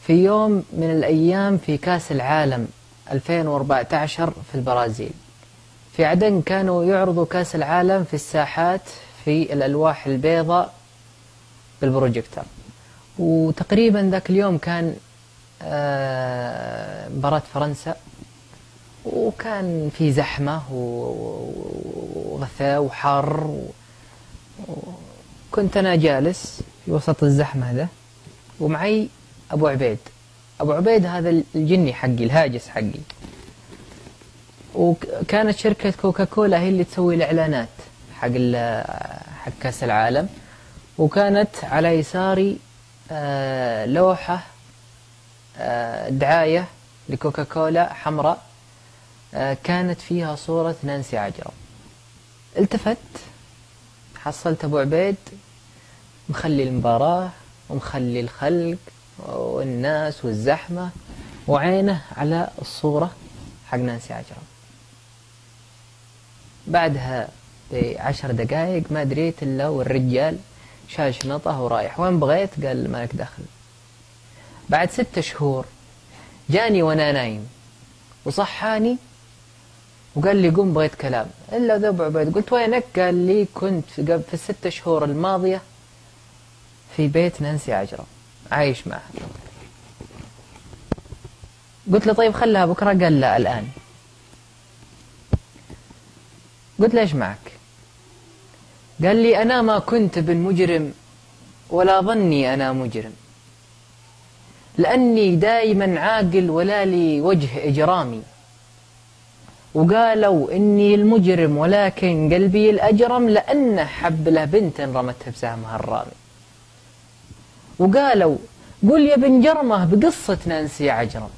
في يوم من الأيام في كأس العالم 2014 في البرازيل. في عدن كانوا يعرضوا كأس العالم في الساحات في الألواح البيضاء بالبروجيكتور، وتقريبا ذاك اليوم كان مباراة فرنسا، وكان في زحمة وغثاء وحر، وكنت أنا جالس في وسط الزحمة ذا، ومعي أبو عبيد. أبو عبيد هذا الجني حقي، الهاجس حقي. وكانت شركة كوكاكولا هي اللي تسوي الإعلانات حق كأس العالم، وكانت على يساري لوحة دعاية لكوكاكولا حمراء، كانت فيها صورة نانسي عجرم. التفت حصلت أبو عبيد مخلي المباراة ومخلي الخلق والناس والزحمة، وعينه على الصورة حق نانسي عجرم. بعدها ب10 دقائق ما دريت إلا والرجال شاش نطه ورايح. وين بغيت؟ قال مالك دخل. بعد 6 شهور جاني وانا نايم وصحاني وقال لي قم بغيت كلام. إلا ذا أبو عبيد. قلت وينك؟ قال لي كنت في ال6 شهور الماضية في بيت نانسي عجرم عايش معها. قلت له طيب خلها بكرة. قال لا الآن. قلت ليش معك؟ قال لي أنا ما كنت ابن مجرم ولا ظني أنا مجرم، لأني دايما عاقل ولا لي وجه إجرامي، وقالوا إني المجرم ولكن قلبي الأجرم، لأنه حب له بنت رمتها بسهمها الرامي. وقالوا قل يا بن جرمه بقصة نانسي عجرم،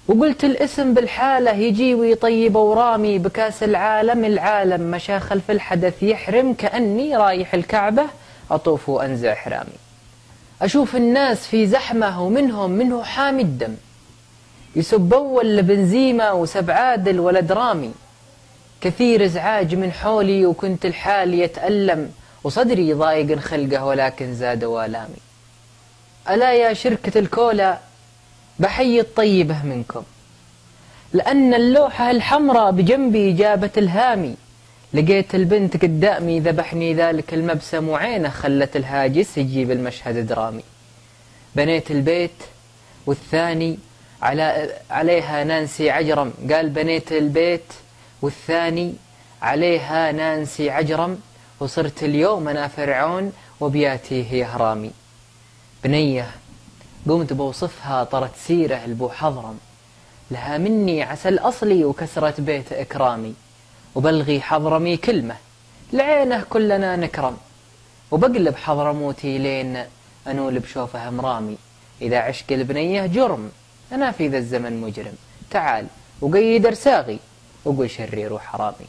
وقلت الاسم بالحالة يجي ويطيب ورامي، بكاس العالم العالم مشى خلف الحدث يحرم، كأني رايح الكعبة أطوف وأنزع حرامي. أشوف الناس في زحمة ومنه حامي الدم، يسب أول لبنزيمة وسب عادل ولد رامي، كثير إزعاج من حولي وكنت الحال يتألم، وصدري ضايق خلقه ولكن زاد والامي. ألا يا شركة الكولا بحيي الطيبة منكم، لأن اللوحة الحمراء بجنبي جابت الهامي، لقيت البنت قدامي ذبحني ذلك المبسم، وعينه خلت الهاجس يجيب المشهد درامي. بنيت البيت والثاني عليها نانسي عجرم. قال بنيت البيت والثاني عليها نانسي عجرم، وصرت اليوم أنا فرعون وبياتي هي هرامي. بنية قمت بوصفها طرت سيره البو حضرم، لها مني عسل أصلي وكسرة بيت إكرامي، وبلغي حضرمي كلمة لعينه كلنا نكرم، وبقلب حضرموتي لين أنول بشوفه مرامي. إذا عشق البنية جرم أنا في ذا الزمن مجرم، تعال وقيد رساغي وقل شرير وحرامي.